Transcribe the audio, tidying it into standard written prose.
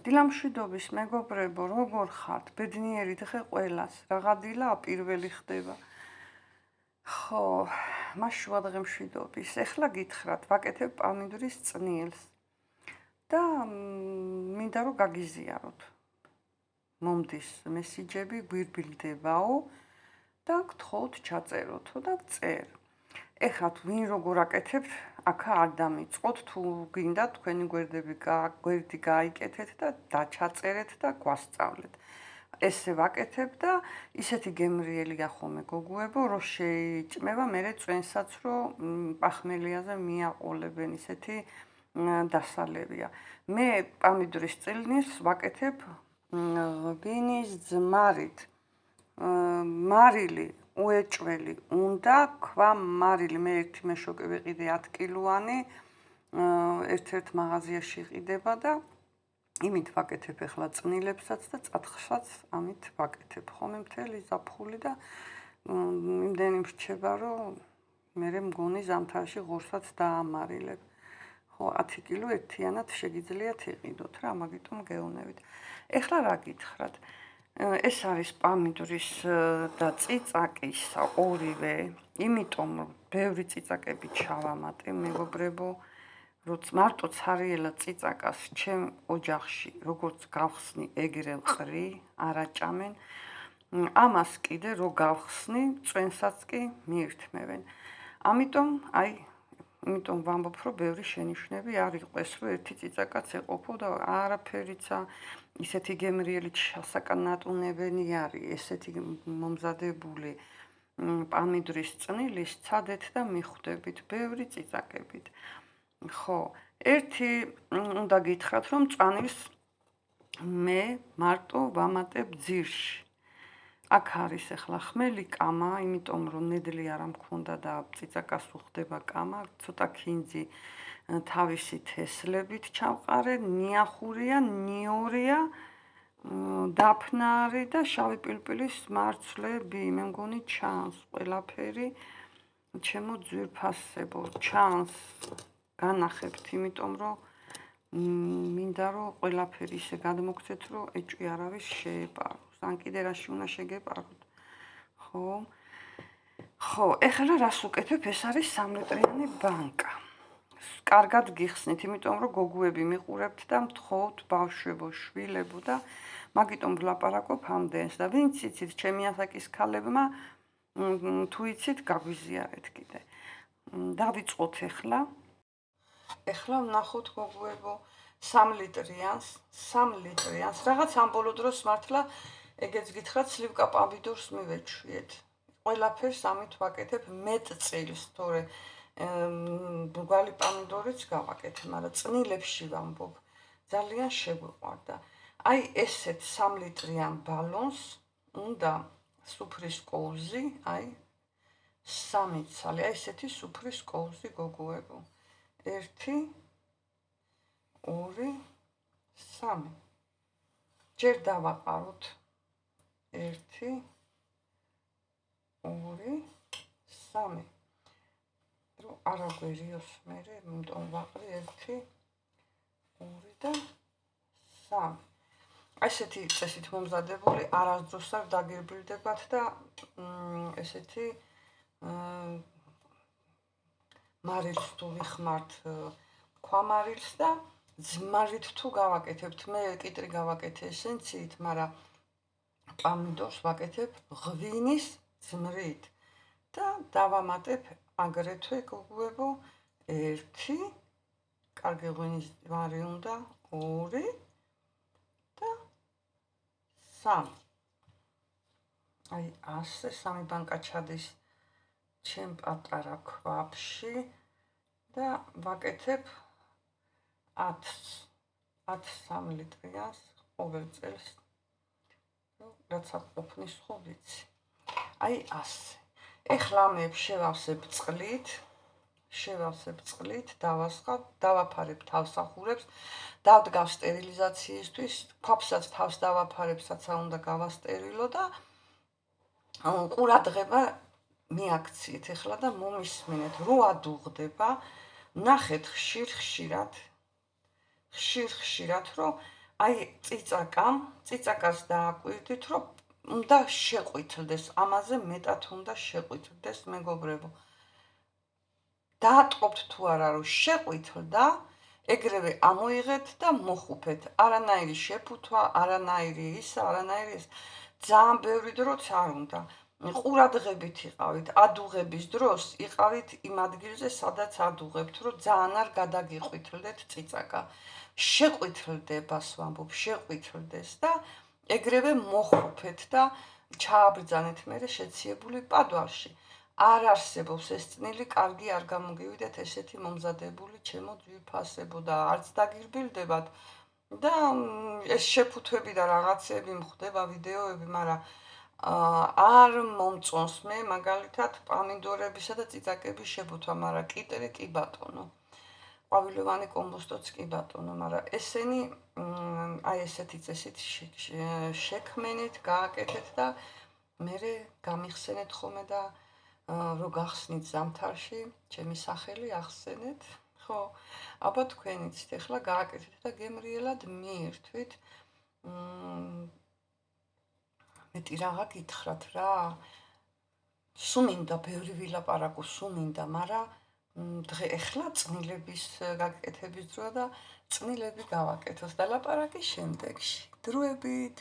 დილამშვიდობის მეგობრებო, როგორ ხართ? ბედნიერით ხე ყველას. რაღა დილა პირველი ხდება. ხო, მას შუადღემშვიდობის. ეხლა გითხრათ, ვაკეთებ პალმიდურის წნილს. და მინდა რომ გაგიზიაროთ. მომდის მესიჯები, გვირბილდებაო და გთხოვთ ჩაწეროთო და წერ. ეხლა ვინ როგორ აკეთებთ, აქა არ დამიწყოთ, თუ გინდა თქვენი გვერდი გაიკეთეთ და დაჩაწერეთ და გვასწავლეთ. ესე ვაკეთებ და ისეთი გემრიელია ხოლმე გოგუებო, რომ შეიჭმება მერე წვენსაც, რომ პახმელიაზე მიაყოლებენ, ისეთი დასალევია. მე პალმიდურის წილნილს ვაკეთებ ღვინის ძმარით. მარილი უეჭველი უნდა, ქვა მარილი, მე ერთი მეშოკი ვიყიდე 10 კილოანი, ერთ-ერთ მაღაზიაში იყიდება და იმით ვაკეთებ ახლა წნილებსაც და წათხსაც ამით ვაკეთებ. ხოლმე მთელი ზაფხული და იმდენი მრჩება, რომ მე მგონი ზამთარში ღორსაც დაამარილებ. ხო, 10 კილო ერთიანად შეგიძლიათ იყიდოთ რა, მაგიტომ გეუნებით. ეხლა რა გითხრათ? ეს არის პალმიდურის და წიწაკის ორივე, იმიტომ რომ ბევრი წიწაკები ჩავამატე, მეგობრებო, რომ მარტო ცარიელა წიწაკას ჩემ ოჯახში, როგორც გავხსნი, ეგრე ვყრი, არაჭამენ. ამას კიდე რო გავხსნი, წვენსაც კი მიირთმევენ. იმიტომ ვამბობ, რომ ბევრი შენიშვნები არ იყოს, რომ ერთი წიწაკაც ეყოფო და არაფერიცა ისეთი გემრიელი ჩასაკანატუნებელი არის, ესეთი მომზადებული პალმიდურის წნილის ცადეთ და მიხვდებით ბევრი წიწაკებით. ხო, ერთი უნდა გითხრათ, რომ წანილს მე მარტო ვამატებ ძირში. აქ არის ახლა ხმელი კამა, იმიტომ რომ ნედლი არ მქონდა და წიწაკას უხდება კამა, ცოტა ქინძი თავისი თესლებით ჩავყარე, ნიახურია, ნიორია, დაფნა არის და შავი პილპილის მარცვლები, მე მგონი ჩანს ყველაფერი, ჩემო ძვირფასებო, ჩანს, განახებთ, იმიტომ რომ მინდა რომ ყველაფერი ისე გადმოგცეთ, რომ ეჭვი არავის შეეპაროს. ან კიდე რაში უნდა შეგეპაროთ. ხო, ეხლა რას ვუკეთებ? ეს არის 3 ლიტრიანი ბანკა. კარგად გიხსნით, იმიტომ რომ გოგუები მიყურებთ და მთხოვთ ბავშვებო, შვილებო და მაგიტომ ვლაპარაკობ ამდენს და ვინც იცით, ჩემი ასაკის ქალებმა თუ იცით, გაგვიზიარეთ კიდე. დავიწყოთ ეხლა. ეხლა ვნახოთ გოგუებო 3 ლიტრიანს, რაღაც ამ ბოლო დროს მართლა ეგეც გითხრათ, სლივკა პალმიდურს მივეჩვიეთ. ყველაფერს ამით ვაკეთებ მეტ წილს, თორე ბრუგალი პალმიდურიც გავაკეთე, მაგრამ წნილებში ვამბობ, ძალიან შეგვიყვარდა. აი ესეთ 3 ლიტრიან ბალონს უნდა სუფრის კოვზი, აი 3 ცალი, აი ესეთი სუფრის კოვზი გოგუებო. 1 2 3 ჯერ დავაყაროთ 1 2 3 რომ არ აგვერიოს მერე, იმიტომ ვაყრი 1 2 და 3 ასეთი წესით მომზადებული არასდროს არ დაგირბილდებათ და ესეთი მარილს თუ ვიხმართ ქვამარილს და ძმარით თუ გავაკეთებთ, მე კიტრი გავაკეთე ესენციით, მაგრამ პალმიდურს ვაკეთებ ღვინის ძმრით და დავამატებ აგრეთვე გოგუებო 1 კარგი ღვინის ძმარი უნდა 2 და 3 აი ასე 3 ბანკა ჩადის ჩემ პატარა ქვაბში და ვაკეთებ 10 ლიტრიანს ყოველ წელს, რაც ყოფნის ხო ვიცი. აი ასე. ეხლა მე შევავსებ წყლით, დავასხავ, დავაფარებ თავსახურებს, დავდგავ სტერილიზაციისთვის, ქვაბსაც თავს დავაფარებ, საცა უნდა გავასტერილო და ყურადღება მიაქციეთ ეხლა და მომისმინეთ, რო ადუღდება, ნახეთ ხშირ-ხშირად, რომ აი წიწაკას დააკვირდით, რომ უნდა შეყვითლდეს, ამაზე მეტად უნდა შეყვითლდეს, მეგობრებო. დაატყობთ თუ არა, რომ შეყვითლდა, ეგრევე ამოიღეთ და მოხუფეთ. არანაირი შეფუთვა, არანაირი ძალიან ბევრი დროც არ უნდა. ყურადღებით იყავით, ადუღების დროს იყავით იმ ადგილზე, სადაც ადუღებთ, რომ ძალიან არ გადაგიყვითლდეთ წიწაკა. შეყვითლდება, ვამბობ, შეყვითლდეს და ეგრევე მოხუფეთ და ჩააბრძანეთ მერე შეციებული პადვალში. არ არსებობს ეს წნილი, კარგი არ გამოგივიდეთ ესეთი მომზადებული ჩემო ძვირფასებო და არც დაგირბილდებათ და ეს შეფუთვები და რაღაცები მხდება ვიდეოები, მაგრამ არ მომწონს მე მაგალითად პამინდორებისა და წიწაკების შეფუთვა, მაგრამ კიტრი კი ბატონო. ყვავილოვანი კომბოსტოც კი ბატონო, მაგრამ ესენი აი ესეთი წესით შექმენით, გააკეთეთ და მერე გამიხსენეთ ხოლმე და რო გახსნით ზამთარში, ჩემი სახელი ახსენეთ, ხო? აბა თქვენიც ახლა გააკეთეთ და გემრიელად მიირთვით. მეტი რაღა გითხრათ რა. სუმინდა ბევრი ვილაპარაკო, სუმინდა, მაგრამ ეხლა წნილების გაკეთების დროა და წნილები გავაკეთოს და ლაპარაკი შემდეგში. დროებით